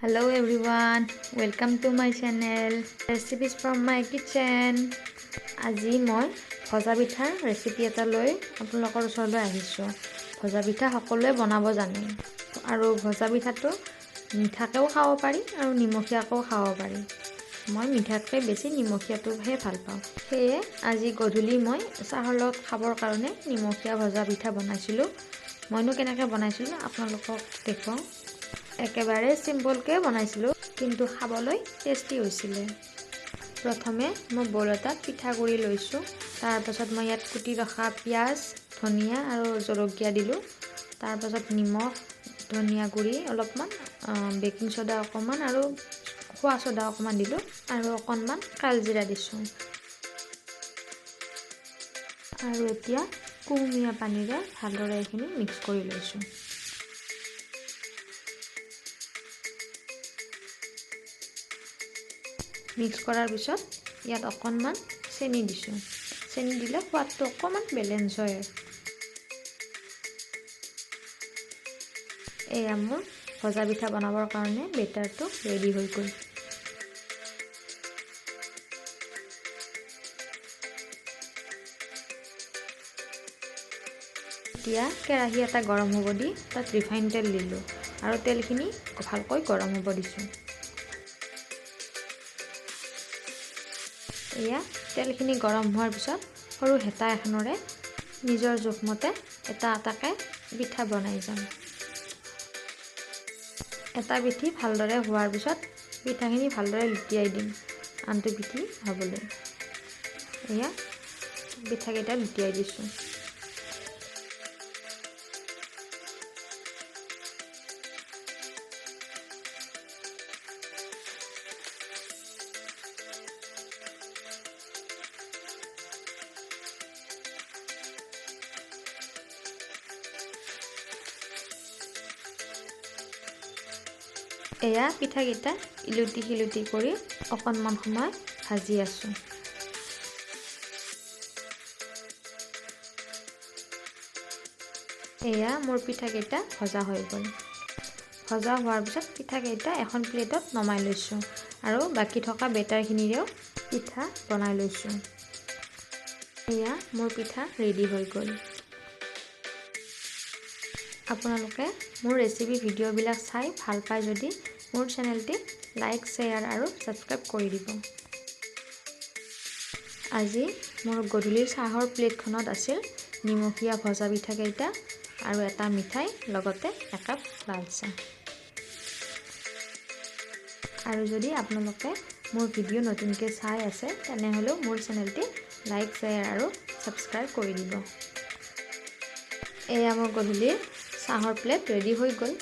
Hello everyone, welcome to my channel. Recipes from my kitchen. আজি মই ভজা পিঠাৰ ৰেচিপি এটা লৈ আপোনালোকৰ ওচৰলৈ আহিছোঁ। ভজা পিঠা সকলোৱে বনাব জানে আৰু ভজা পিঠাটো মিঠাকেও খাব পাৰি আৰু নিমখীয়াকেও খাব পাৰি। মই মিঠাতকৈ বেছি নিমখীয়াটোহে ভাল পাওঁ। সেয়ে আজি গধূলি মই চাহৰ লগত খাবৰ কাৰণে নিমখীয়া ভজা পিঠা বনাইছিলোঁ। মইনো কেনেকৈ বনাইছিলোঁ আপোনালোকক দেখুৱাওঁ। একেবাৰে চিম্পলকৈ বনাইছিলোঁ, কিন্তু খাবলৈ টেষ্টি হৈছিলে। প্ৰথমে মই বল এটাত পিঠাগুড়ি লৈছোঁ। তাৰপাছত মই ইয়াত কুটি ৰখা পিঁয়াজ, ধনিয়া আৰু জলকীয়া দিলোঁ। তাৰপাছত নিমখ, ধনিয়া গুড়ি অলপমান, বেকিং ছ'ডা অকণমান আৰু খোৱা ছ'ডা অকণমান দিলোঁ আৰু অকণমান কালজিৰা দিছোঁ। আৰু এতিয়া কুহুমীয়া পানীৰে ভালদৰে এইখিনি মিক্স কৰি লৈছোঁ। মিক্স কৰাৰ পিছত ইয়াত অকণমান চেনি দিছোঁ। চেনি দিলে সোৱাদটো অকণমান বেলেঞ্চ হয়। এয়া মোৰ ভজা পিঠা বনাবৰ কাৰণে বেটাৰটো ৰেডি হৈ গ'ল। এতিয়া কেৰাহী এটা গৰম হ'ব দি তাত ৰিফাইন তেল দিলোঁ আৰু তেলখিনি ভালকৈ গৰম হ'ব দিছোঁ। এয়া তেলখিনি গৰম হোৱাৰ পিছত সৰু হেতা এখনেৰে নিজৰ জোখমতে এটা এটাকৈ পিঠা বনাই যাম। এটা পিঠি ভালদৰে হোৱাৰ পিছত পিঠাখিনি ভালদৰে লুটিয়াই দিম আনটো পিঠি হ'বলৈ। এয়া পিঠাকেইটা লুটিয়াই দিছোঁ। এয়া পিঠাকেইটা ইলুটি শিলুটি কৰি অকণমান সময় ভাজি আছোঁ। এয়া মোৰ পিঠাকেইটা ভজা হৈ গ'ল। ভজা হোৱাৰ পিছত পিঠাকেইটা এখন প্লেটত নমাই লৈছোঁ আৰু বাকী থকা বেটাৰখিনিৰেও পিঠা বনাই লৈছোঁ। এয়া মোৰ পিঠা ৰেডি হৈ গ'ল। আপোনালোকে মোৰ ৰেচিপি ভিডিঅ'বিলাক চাই ভাল পায় যদি মোৰ চেনেলটি লাইক, শ্বেয়াৰ আৰু ছাবস্ক্ৰাইব কৰি দিব। আজি মোৰ গধূলিৰ চাহৰ প্লেটখনত আছিল নিমখীয়া ভজা পিঠাকেইটা আৰু এটা মিঠাই, লগতে একাপ লাল চাহ। আৰু যদি আপোনালোকে মোৰ ভিডিঅ' নতুনকৈ চাই আছে তেনেহ'লেও মোৰ চেনেলটি লাইক, শ্বেয়াৰ আৰু ছাবস্ক্ৰাইব কৰি দিব। এয়া মোৰ গধূলিৰ চাহৰ প্লেট ৰেডি হৈ গ'ল।